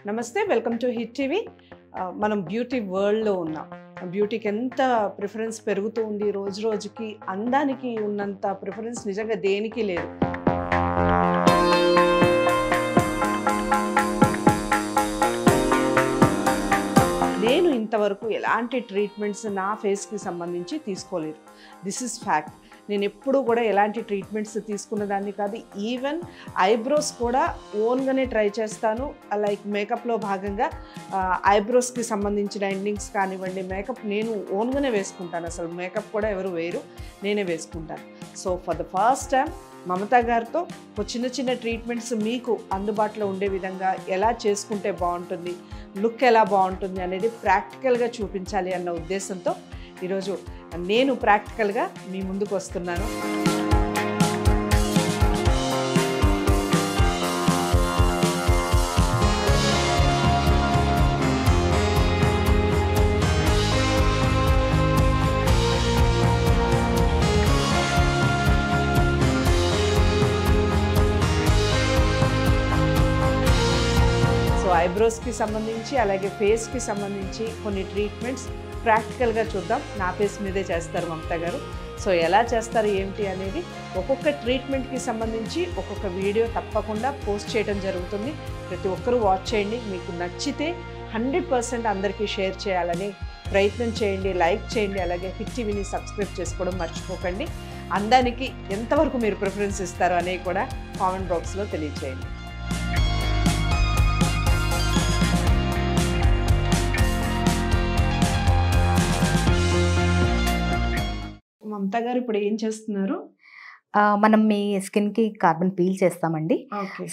నమస్తే, welcome to hit TV. మనం beauty వరల్డ్లో ఉన్నాం. బ్యూటీకి ఎంత ప్రిఫరెన్స్ పెరుగుతూ ఉంది రోజు రోజుకి. అందానికి ఉన్నంత ప్రిఫరెన్స్ నిజంగా దేనికి లేదు. నేను ఇంతవరకు ఎలాంటి ట్రీట్మెంట్స్ నా ఫేస్కి సంబంధించి తీసుకోలేదు. This is fact. నేను ఎప్పుడూ కూడా ఎలాంటి ట్రీట్మెంట్స్ తీసుకున్న దాన్ని కాదు. ఈవెన్ ఐబ్రోస్ కూడా ఓన్గానే ట్రై చేస్తాను. లైక్ మేకప్లో భాగంగా ఐబ్రోస్కి సంబంధించిన ఎండింగ్స్ కానివ్వండి, మేకప్ నేను ఓన్గానే వేసుకుంటాను. అసలు మేకప్ కూడా ఎవరు వేయరు, నేనే వేసుకుంటాను. So for the first time Mamata గారితో చిన్న చిన్న ట్రీట్మెంట్స్ మీకు అందుబాటులో ఉండే విధంగా ఎలా చేసుకుంటే బాగుంటుంది, లుక్ ఎలా బాగుంటుంది అనేది ప్రాక్టికల్గా చూపించాలి అన్న ఉద్దేశంతో ఈరోజు నేను ప్రాక్టికల్గా మీ ముందుకు వస్తున్నాను. సో ఐబ్రోస్కి సంబంధించి అలాగే ఫేస్కి సంబంధించి కొన్ని ట్రీట్మెంట్స్ ప్రాక్టికల్గా చూద్దాం. నా ఫేస్ మీదే చేస్తారు మమతా గారు. సో ఎలా చేస్తారు ఏంటి అనేది ఒక్కొక్క ట్రీట్మెంట్కి సంబంధించి ఒక్కొక్క వీడియో తప్పకుండా పోస్ట్ చేయడం జరుగుతుంది. ప్రతి ఒక్కరూ వాచ్ చేయండి. మీకు నచ్చితే 100% అందరికీ షేర్ చేయాలని ప్రయత్నం చేయండి, లైక్ చేయండి. అలాగే హిట్ టీవీని సబ్స్క్రైబ్ చేసుకోవడం మర్చిపోకండి. అందానికి ఎంతవరకు మీరు ప్రిఫరెన్స్ ఇస్తారు అనేది కూడా కామెంట్ బాక్స్లో తెలియచేయండి. మమతా గారు ఇప్పుడు ఏం చేస్తున్నారు? మనం మీ స్కిన్కి కార్బన్ పీల్ చేస్తామండి.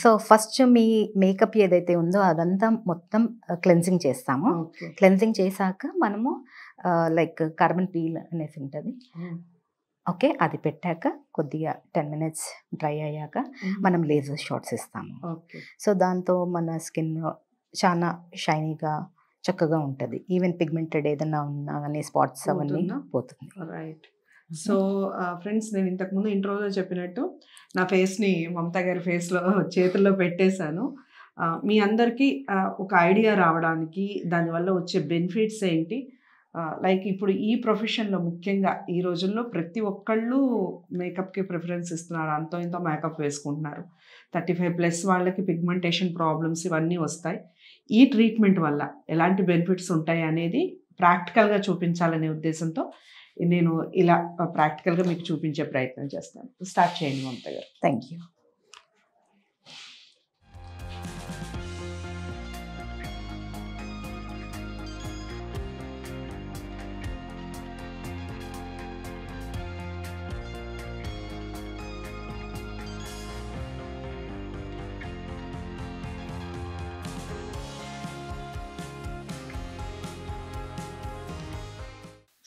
సో ఫస్ట్ మీ మేకప్ ఏదైతే ఉందో అదంతా మొత్తం క్లెన్జింగ్ చేస్తాము. క్లెన్జింగ్ చేశాక మనము లైక్ కార్బన్ పీల్ అనేసి ఉంటుంది. ఓకే, అది పెట్టాక కొద్దిగా 10 minutes డ్రై అయ్యాక మనం లేజర్ షాట్స్ ఇస్తాము. సో దాంతో మన స్కిన్ చాలా షైనీగా చక్కగా ఉంటుంది. ఈవెన్ పిగ్మెంటెడ్ ఏదైనా ఉన్నా కానీ స్పాట్స్ అవన్నీ పోతుంది. రైట్. సో ఫ్రెండ్స్, నేను ఇంతకుముందు ఇంట్రోలో చెప్పినట్టు నా ఫేస్ని మమతా గారి ఫేస్లో చేతుల్లో పెట్టేశాను. మీ అందరికీ ఒక ఐడియా రావడానికి దానివల్ల వచ్చే బెనిఫిట్స్ ఏంటి, లైక్ ఇప్పుడు ఈ ప్రొఫెషన్లో ముఖ్యంగా ఈ రోజుల్లో ప్రతి ఒక్కళ్ళు మేకప్కి ప్రిఫరెన్స్ ఇస్తున్నారు. అంతో ఇంతో మేకప్ వేసుకుంటున్నారు. 35+ వాళ్ళకి పిగ్మెంటేషన్ ప్రాబ్లమ్స్ ఇవన్నీ వస్తాయి. ఈ ట్రీట్మెంట్ వల్ల ఎలాంటి బెనిఫిట్స్ ఉంటాయి అనేది ప్రాక్టికల్గా చూపించాలనే ఉద్దేశంతో నేను ఇలా ప్రాక్టికల్గా మీకు చూపించే ప్రయత్నం చేస్తాను. స్టార్ట్ చేయండి మమతా గారు. Thank you.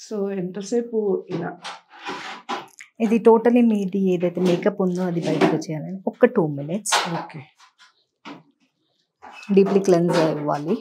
సో ఎంతసేపు ఇలా ఇది టోటలీ మీది ఏదైతే మేకప్ ఉందో అది బయటకు వచ్చేయాలని ఒక 2 minutes. ఓకే, డీప్లీ క్లెన్స్ ఇవ్వాలి.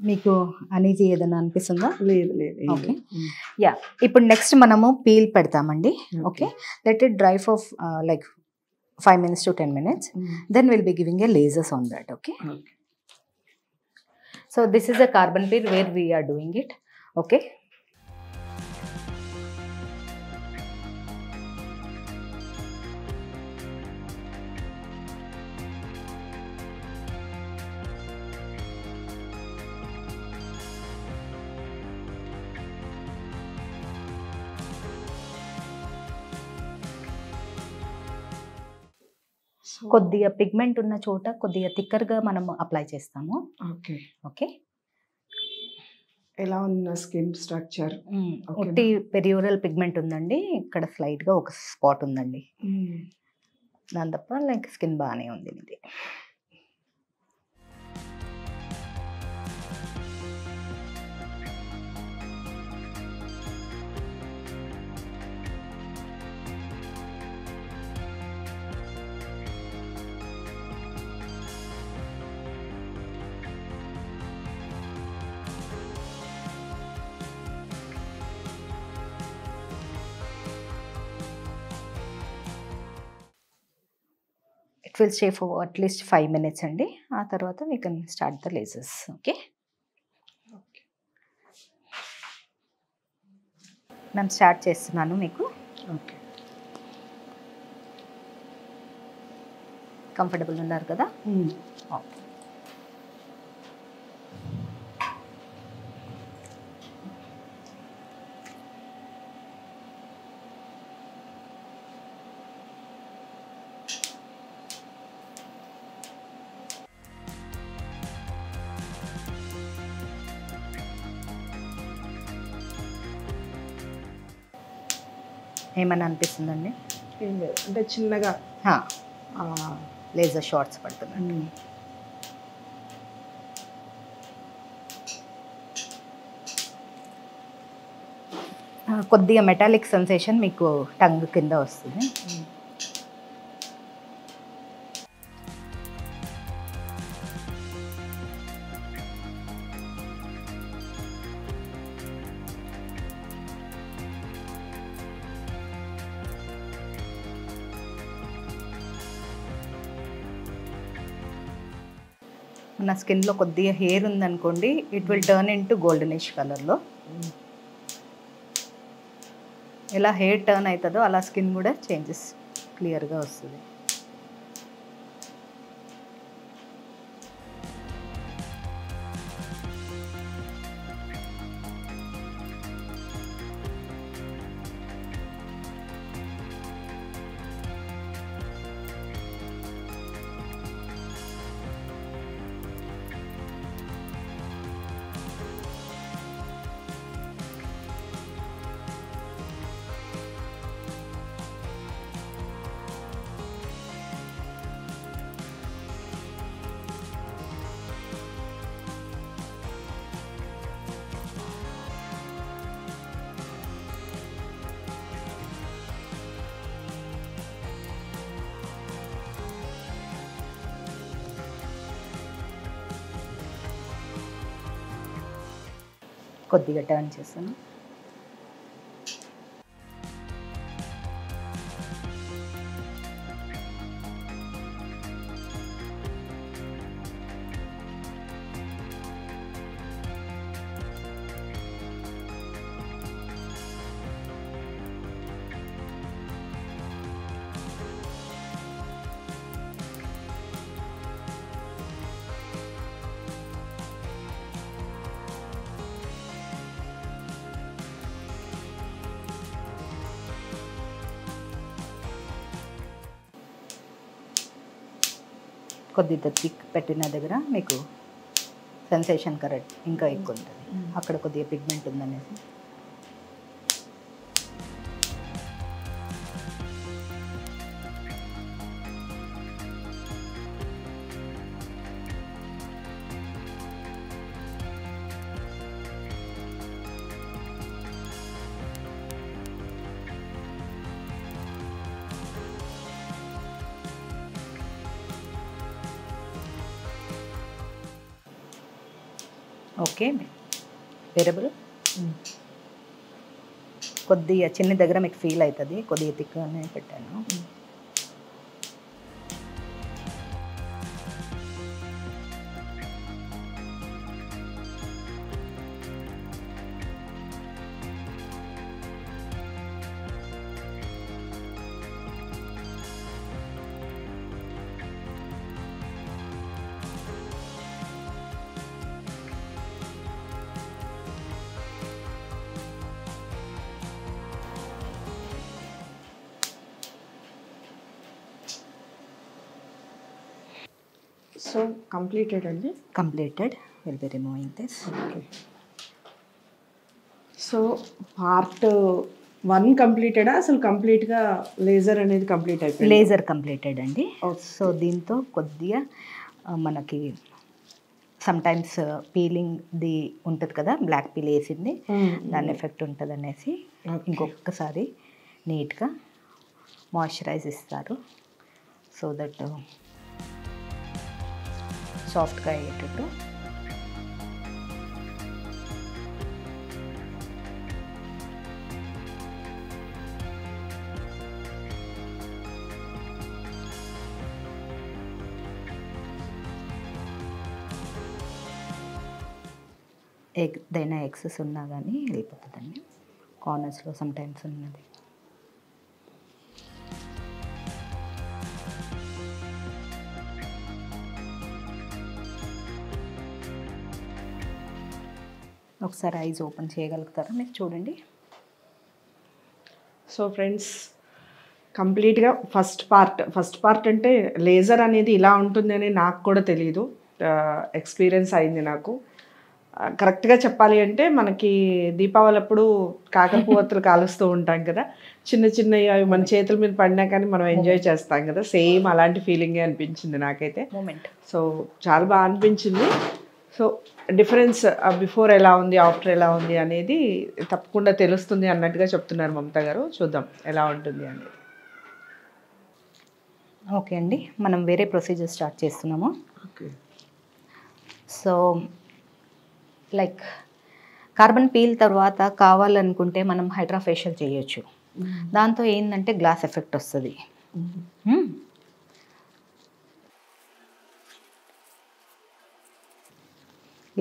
మీకు అనీజీ ఏదైనా అనిపిస్తుందా? లేదు లేదు. Okay, yeah. ఇప్పుడు నెక్స్ట్ మనము పీల్ పెడతామండి. Okay, let it dry for like 5 minutes to 10 minutes. Then we'll be giving a lasers on that. Okay. So this is a carbon peel where we are doing it. Okay. కొద్దిగా pigment ఉన్న చోట కొద్దిగా థిక్కర్గా మనం apply చేస్తాము. Okay okay. ఎలా ఉన్న skin structure? ఒట్టి perioral pigment ఉందండి, ఇక్కడ స్లైట్గా ఒక స్పాట్ ఉందండి, దాని తప్ప లైక్ స్కిన్ బాగానే ఉంది ఇది. It will stay for at least 5 minutes అండి. ఆ తర్వాత we can start the lasers. Okay ma'am, start చేస్తున్నాను మీకు. ఓకే, కంఫర్టబుల్ ఉన్నారు కదా? ఓకే. ఏమన్నా అనిపిస్తుందండి? ఏం లేదు, అంటే చిన్నగా లేజర్ షార్ట్స్ పడుతున్నాయి. కొద్దిగా మెటాలిక్ సెన్సేషన్ మీకు టంగ్ కింద వస్తుంది. మన స్కిన్లో కొద్దిగా హెయిర్ ఉందనుకోండి, it will turn in to goldenish కలర్లో. ఎలా హెయిర్ టర్న్ అవుతుందో అలా స్కిన్ కూడా చేంజెస్ క్లియర్గా వస్తుంది. కొద్దిగా టర్న్ చేస్తాను. కొద్దిగా థిక్ పెట్టిన దగ్గర మీకు సెన్సేషన్ కరెక్ట్ ఇంకా ఎక్కువ ఉంటుంది. అక్కడ కొద్దిగా పిగ్మెంట్ ఉందనేసి ఓకే. వేరబుల్ కొద్దిగా చిన్న దగ్గర మీకు ఫీల్ అవుతుంది. కొద్దిగా థిక్గానే పెట్టాను. సో కంప్లీటెడ్ అండి. Completed. Will be removing this. Okay. So part 1 కంప్లీటెడా? అసలు కంప్లీట్గా లేజర్ అనేది కంప్లీట్ అయిపోయింది? లేజర్ కంప్లీటెడ్ అండి. సో దీంతో కొద్దిగా మనకి సమ్టైమ్స్ పీలింగ్ది ఉంటుంది కదా, బ్లాక్ పీల్ వేసింది, దాని ఎఫెక్ట్ ఉంటుంది అనేసి ఇంకొకసారి నీట్గా మాయిశ్చరైజ్ ఇస్తారు. సో దట్ సాఫ్ట్గా అయ్యేటట్టు. ఏదైనా ఎక్సెస్ ఉన్నా కానీ వెళ్ళిపోతుందండి. కార్నర్స్లో సమ్ టైమ్స్ ఉన్నది. ఒకసారి ఐజ్ ఓపెన్ చేయగలుగుతారా మీరు? చూడండి. సో ఫ్రెండ్స్, కంప్లీట్గా ఫస్ట్ పార్ట్ అంటే లేజర్ అనేది ఇలా ఉంటుంది అని నాకు కూడా తెలియదు. ఎక్స్పీరియన్స్ అయింది నాకు. కరెక్ట్గా చెప్పాలి అంటే మనకి దీపావళి అప్పుడు కాకరపువ్వొత్తులు కాలుస్తూ ఉంటాం కదా, చిన్న చిన్నవి అవి మన చేతుల మీద పడినా కానీ మనం ఎంజాయ్ చేస్తాం కదా, సేమ్ అలాంటి ఫీలింగే అనిపించింది నాకైతే. సో చాలా బాగా అనిపించింది. సో డిఫరెన్స్ బిఫోర్ ఎలా ఉంది, ఆఫ్టర్ ఎలా ఉంది అనేది తప్పకుండా తెలుస్తుంది అన్నట్టుగా చెప్తున్నారు మమత గారు. చూద్దాం ఎలా ఉంటుంది అనేది. ఓకే అండి, మనం వేరే ప్రొసీజర్ స్టార్ట్ చేస్తున్నాము. Okay. So like carbon peel తర్వాత కావాలనుకుంటే మనం హైడ్రా ఫేషియల్ చేయొచ్చు. దాంతో ఏంటంటే గ్లాస్ ఎఫెక్ట్ వస్తుంది.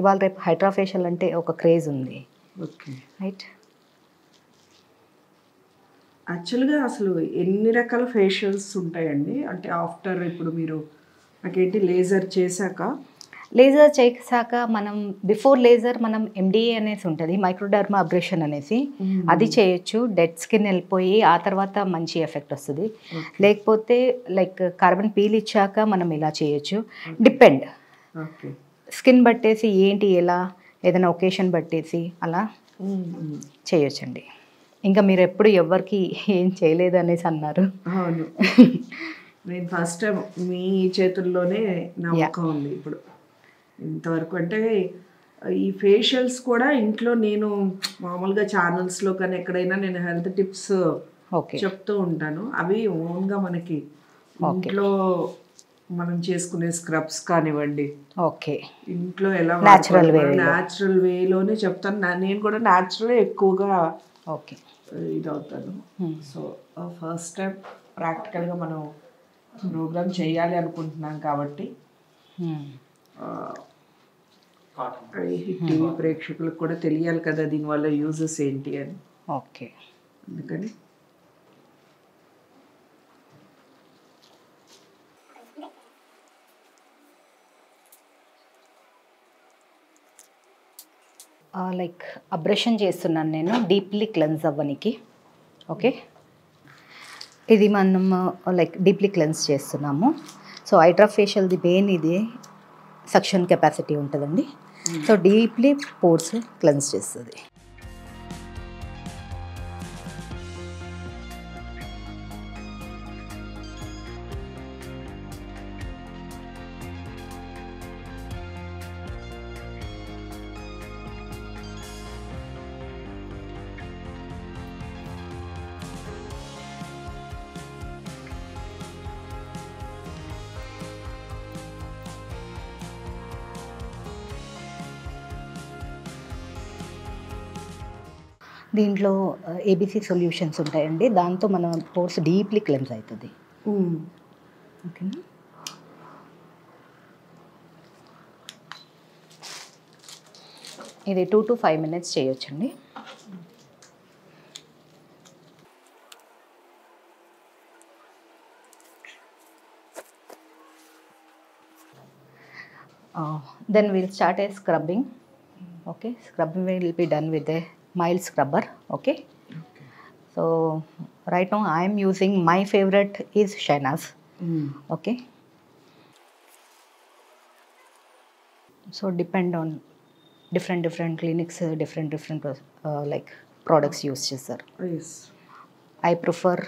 ఇవాళ రేపు హైడ్రా ఫేషియల్ అంటే ఒక క్రేజ్ ఉంది. ఓకే. రైట్. యాక్చువల్గా అసలు ఎన్ని రకాల ఫేషియల్స్ ఉంటాయండి? అంటే ఆఫ్టర్ ఇప్పుడు మీరు నాకేంటి లేజర్ చేశాక మనం బిఫోర్ లేజర్ మనం ఎండిఏ అనేసి ఉంటుంది, మైక్రోడర్మా అబ్రేషన్ అనేసి, అది చేయొచ్చు. డెడ్ స్కిన్ వెళ్ళిపోయి ఆ తర్వాత మంచి ఎఫెక్ట్ వస్తుంది. లేకపోతే లైక్ కార్బన్ పీల్ ఇచ్చాక మనం ఇలా చేయొచ్చు. డిపెండ్ స్కిన్ బట్టేసి ఏంటి, ఎలా ఏదైనా ఒకేషన్ బట్టేసి అలా చేయొచ్చండి. ఇంకా మీరు ఎప్పుడు ఎవరికి ఏం చేయలేదు అనేసి అన్నారు. అవును, నేను ఫస్ట్ టైం మీ చేతుల్లోనే నమ్మకం ఉంది ఇప్పుడు ఇంతవరకు. అంటే ఈ ఫేషియల్స్ కూడా ఇంట్లో నేను మామూలుగా ఛానల్స్లో కానీ ఎక్కడైనా నేను హెల్త్ టిప్స్ చెప్తూ ఉంటాను. అవి ఓన్గా మనకి ఇంట్లో మనం చేసుకునే స్క్రబ్స్ కానివ్వండి, ఓకే, ఇంట్లో ఎలా న్యాచురల్ వేలోనే చెప్తాను. నేను కూడా న్యాచురల్ ఎక్కువగా ఓకే ఇదవుతాను. సో ఫస్ట్ టైం ప్రాక్టికల్గా మనం ప్రోగ్రామ్ చేయాలి అనుకుంటున్నాం కాబట్టి టీవీ ప్రేక్షకులకు కూడా తెలియాలి కదా దీనివల్ల యూజెస్ ఏంటి అని. ఓకే, అందుకని లైక్ అబ్రేషన్ చేస్తున్నాను నేను డీప్లీ క్లెన్స్ అవ్వనికి. ఓకే, ఇది మనం లైక్ డీప్లీ క్లెన్స్ చేస్తున్నాము. సో హైడ్రా ఫేషియల్ది మెయిన్ ఇది సక్షన్ కెపాసిటీ ఉంటుందండి. సో డీప్లీ పోర్స్ క్లెన్స్ చేస్తుంది. దీంట్లో ఏబీసీ సొల్యూషన్స్ ఉంటాయండి, దాంతో మన పోర్స్ డీప్లీ క్లెన్స్ అవుతుంది. ఓకేనా? ఇది 2 to 5 minutes చేయొచ్చండి. Then we'll start a scrubbing. Okay, scrubbing will be done with a mild scrubber. Okay. So right now I am using, my favorite is Shehnaz. Okay. So depend on different clinics, different like products use చేస్తారు. Yes. I prefer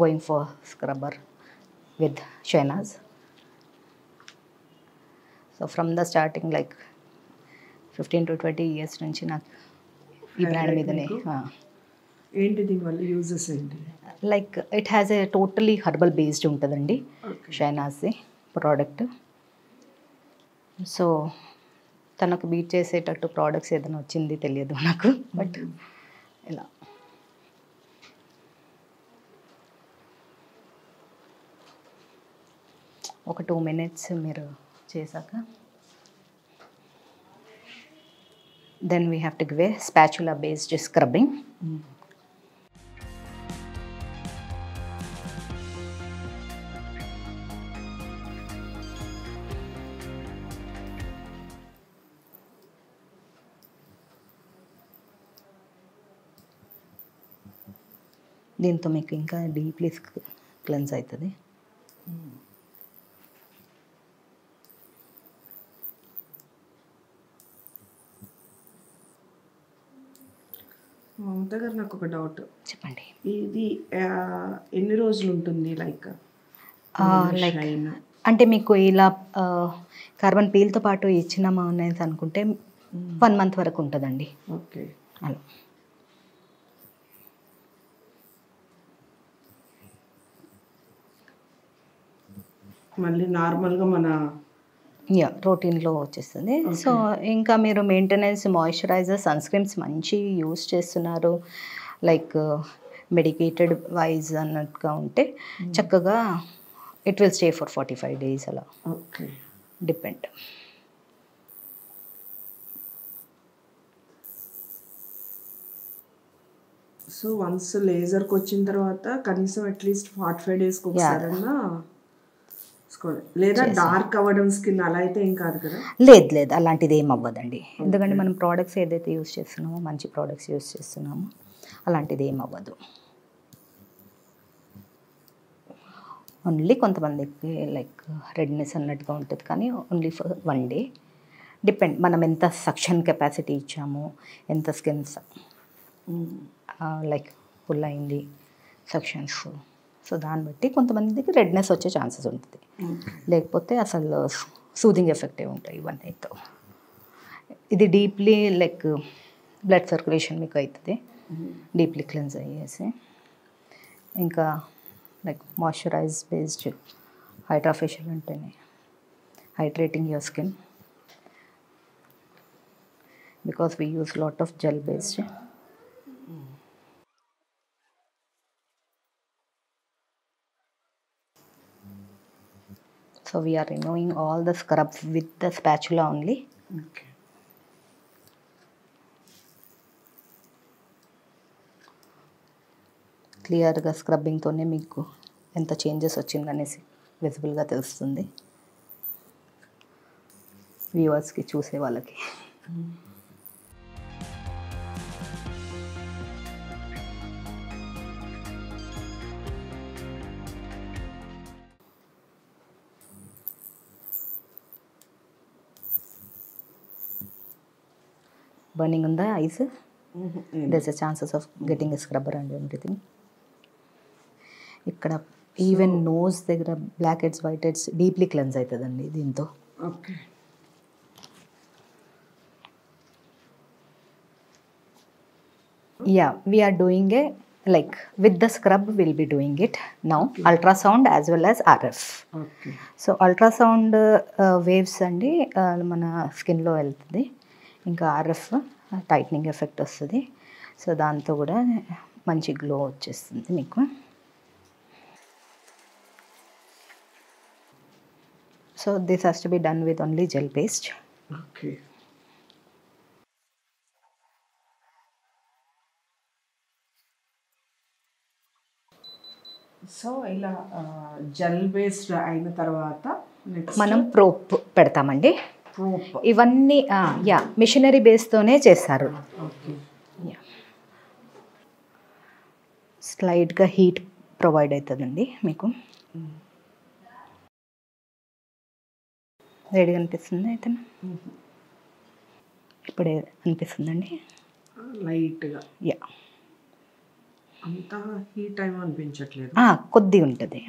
going for scrubber with Shehnaz. So from the starting like 15 to 20 years నుంచి నాకు ఈ brand మీదనే. ఏంటి దీనివల్ల uses ఏంటి? Like it has a totally herbal based ఉంటుందండి షైనాజ్ది ప్రోడక్ట్. సో తనకు బీట్ చేసేటట్టు ప్రోడక్ట్స్ ఏదైనా వచ్చింది తెలియదు నాకు, బట్ ఇలా ఒక 2 minutes మీరు చేశాక Then we have to give a spatula based scrubbing. దీంతో మీకు ఇంకా డీప్లీ క్లెన్స్ అవుతుంది. మమత గారు, నాకు ఒక డౌట్. చెప్పండి. ఇది ఎన్ని రోజులు ఉంటుంది? లైక్ అంటే మీకు ఇలా కార్బన్ పీల్తో పాటు ఇచ్చినామా అనేది అనుకుంటే 1 month వరకు ఉంటుందండి. ఓకే. అలా మళ్ళీ నార్మల్గా మన రొటీన్లో వచ్చేస్తుంది. సో ఇంకా మీరు మెయింటెనెన్స్, మాయిశ్చరైజర్, సన్ స్క్రీన్స్ మంచి యూస్ చేస్తున్నారు, లైక్ మెడికేటెడ్ వైజ్ అన్నట్టుగా ఉంటే చక్కగా it will stay for 45 days అలా. ఓకే. డిపెండ్. సో వన్స్ లేజర్కి వచ్చిన తర్వాత కనీసం అట్లీస్ట్ 45 daysకి ఒకసారన్నా, లేదా డార్క్ అవ్వడం స్కిన్ అలా అయితే ఏం కాదు కదా? లేదు, అలాంటిది ఏం అవ్వదండి. ఎందుకంటే మనం ప్రోడక్ట్స్ ఏదైతే యూస్ చేస్తున్నామో, మంచి ప్రోడక్ట్స్ యూస్ చేస్తున్నామో, అలాంటిది ఏం అవ్వదు. ఓన్లీ కొంతమందికి లైక్ రెడ్నెస్ అన్నట్టుగా ఉంటుంది, కానీ ఓన్లీ ఫర్ 1 day. డిపెండ్ మనం ఎంత సక్షన్ కెపాసిటీ ఇచ్చాము, ఎంత స్కిన్స్ లైక్ ఫుల్ అయింది సక్షన్స్. సో దాన్ని బట్టి కొంతమందికి రెడ్నెస్ వచ్చే ఛాన్సెస్ ఉంటుంది, లేకపోతే అసలు సూదింగ్ ఎఫెక్టే ఉంటాయి ఇవన్నీతో. ఇది డీప్లీ లైక్ బ్లడ్ సర్క్యులేషన్ మీకు అవుతుంది, డీప్లీ క్లెన్స్ అయ్యేసి. ఇంకా లైక్ మాయిశ్చరైజ్ బేస్డ్ హైడ్రాఫేషియల్ అంటేనే hydrating your skin, because we use lot of gel based. So we are removing all the scrubs with the spatula only. Okay. క్లియర్గా స్క్రబ్బింగ్తోనే మీకు ఎంత changes వచ్చిందనేసి విజిబుల్గా తెలుస్తుంది వ్యూవర్స్కి, చూసే వాళ్ళకి. Burning on the eyes, there's a chances of getting a scrubber and everything. ఇక్కడ even nose దగ్గర black heads, white heads deeply cleanse అవుతుందండి దీంతో. Okay. Yeah, we are doing a like with the scrub we'll be doing it now. Okay. Ultrasound as well as RF. Okay. So ultrasound waves అండి మన స్కిన్లో వెళ్తుంది, ఇంకా RF tightening effect వస్తుంది. So దాంతో కూడా మంచి గ్లో వచ్చేస్తుంది మీకు. So this has to be done with only gel paste. Okay. So ఇలా జెల్ బేస్డ్ అయిన తర్వాత మనం ప్రోప్ పెడతామండి. ఇవన్నీ మిషనరీ బేస్తోనే చేస్తారు. స్లైడ్గా హీట్ ప్రొవైడ్ అవుతుందండి మీకు. వేడిగా అనిపిస్తుంది అయితే ఇప్పుడే అనిపిస్తుందండి లైట్గా. అంత హీట్ టైం అనిపించట్లేదు, కొద్దిగా ఉంటుంది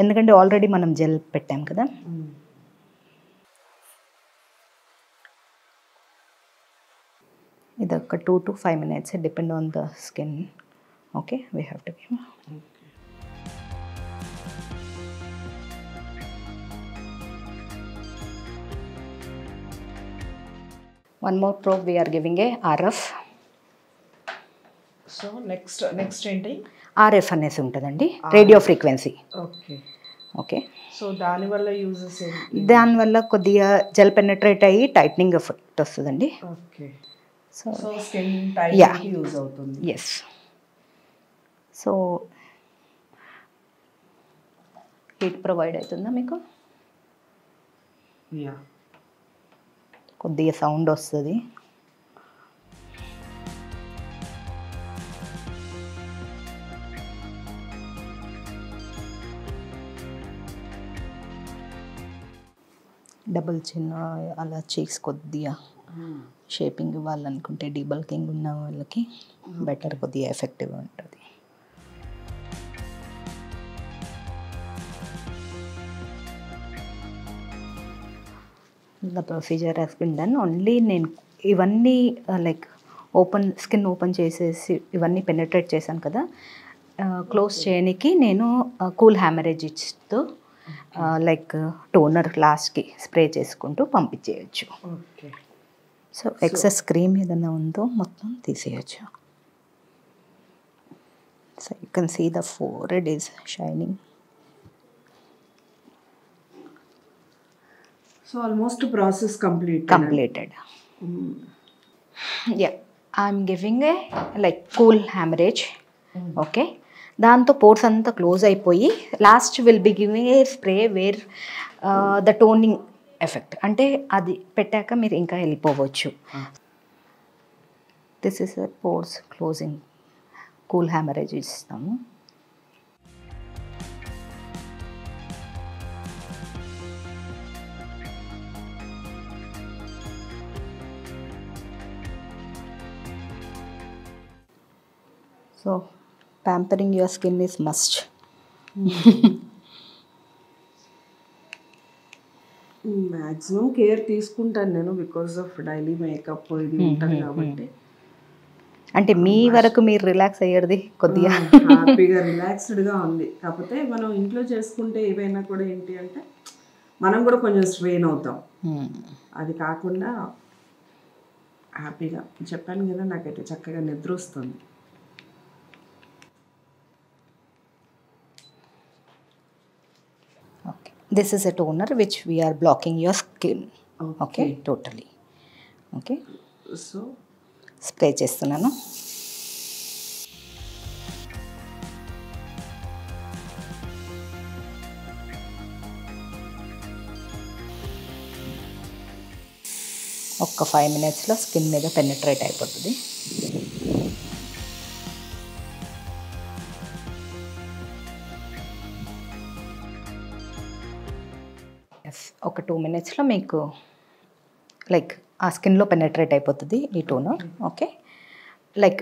ఎందుకంటే ఆల్రెడీ మనం జెల్ పెట్టాం కదా. ఇది ఒక 2 to 5 minutes depend on the skin. Okay, we have to give. One more probe we are giving a RF. So next ఏంటి? RF అనేసి ఉంటుందండి, radio frequency. Okay. Okay. So దానివల్ల యూజెస్ ఏంటి? దానివల్ల కొద్దిగా జెల్ పెనట్రేట్ అయ్యి టైట్నింగ్ ఎఫెక్ట్ వస్తుందండి. Okay. So skin Yeah. Tight use అవుతుంది. ఎస్. సో హీట్ ప్రొవైడ్ అవుతుందా మీకు? యా, కొద్దిగా సౌండ్ వస్తుంది. డబుల్ చిన్న అలా చీక్స్ కొద్దిగా షేపింగ్ ఇవ్వాలనుకుంటే డీబల్కింగ్ ఉన్న వాళ్ళకి బెటర్, కొద్దిగా ఎఫెక్టివ్గా ఉంటుంది. The procedure has been done. Only నేను ఇవన్నీ లైక్ స్కిన్ ఓపెన్ చేసేసి ఇవన్నీ పెనిట్రేట్ చేశాను కదా, క్లోజ్ చేయడానికి నేను కూల్ హ్యామరేజ్తో లైక్ టోనర్ లాస్ట్కి స్ప్రే చేసుకుంటూ పంపించేయచ్చు. ఓకే. సో ఎక్సెస్ క్రీమ్ ఏదైనా ఉందో మొత్తం తీసేయచ్చు. So you can see the forehead is shining. So almost process Completed. Yeah, I'm giving a like cool hemorrhage. Okay. దాంతో పోర్స్ అంతా క్లోజ్ అయిపోయి last will be giving a spray where the toning effect, అంటే అది పెట్టాక మీరు ఇంకా వెళ్ళిపోవచ్చు. This is the pores closing cool hemorrhage ఇస్తాము. So pampering your skin is must. Maximum care తీసుకుంటాను నేను, బికాస్ ఆఫ్ డైలీ మేకప్ ఇది ఉంటుంది కాబట్టి. అంటే మీ వరకు మీరు రిలాక్స్ అయ్యేది కొద్దిగా హ్యాపీగా రిలాక్స్డ్గా ఉంది. కాకపోతే మనం ఇంట్లో చేసుకుంటే ఏవైనా కూడా ఏంటి అంటే మనం కూడా కొంచెం స్ట్రెయిన్ అవుతాం. అది కాకుండా హ్యాపీగా చెప్పాను కదా, నాకైతే చక్కగా నిద్ర వస్తుంది. Okay. This is a toner which we are blocking your skin. Okay, totally. Okay. So spray చేస్తున్నాను. ఒక్క 5 minutesలో స్కిన్ మీద పెనిట్రేట్ అయిపోతుంది. ఒక 2 minutesలో మీకు లైక్ ఆ స్కిన్లో పెనిట్రేట్ అయిపోతుంది ఈ toner. Okay, like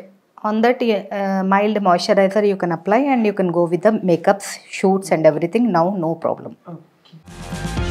on that mild moisturiser you can apply and you can go with the makeups, shoots and everything. Now no problem. Okay.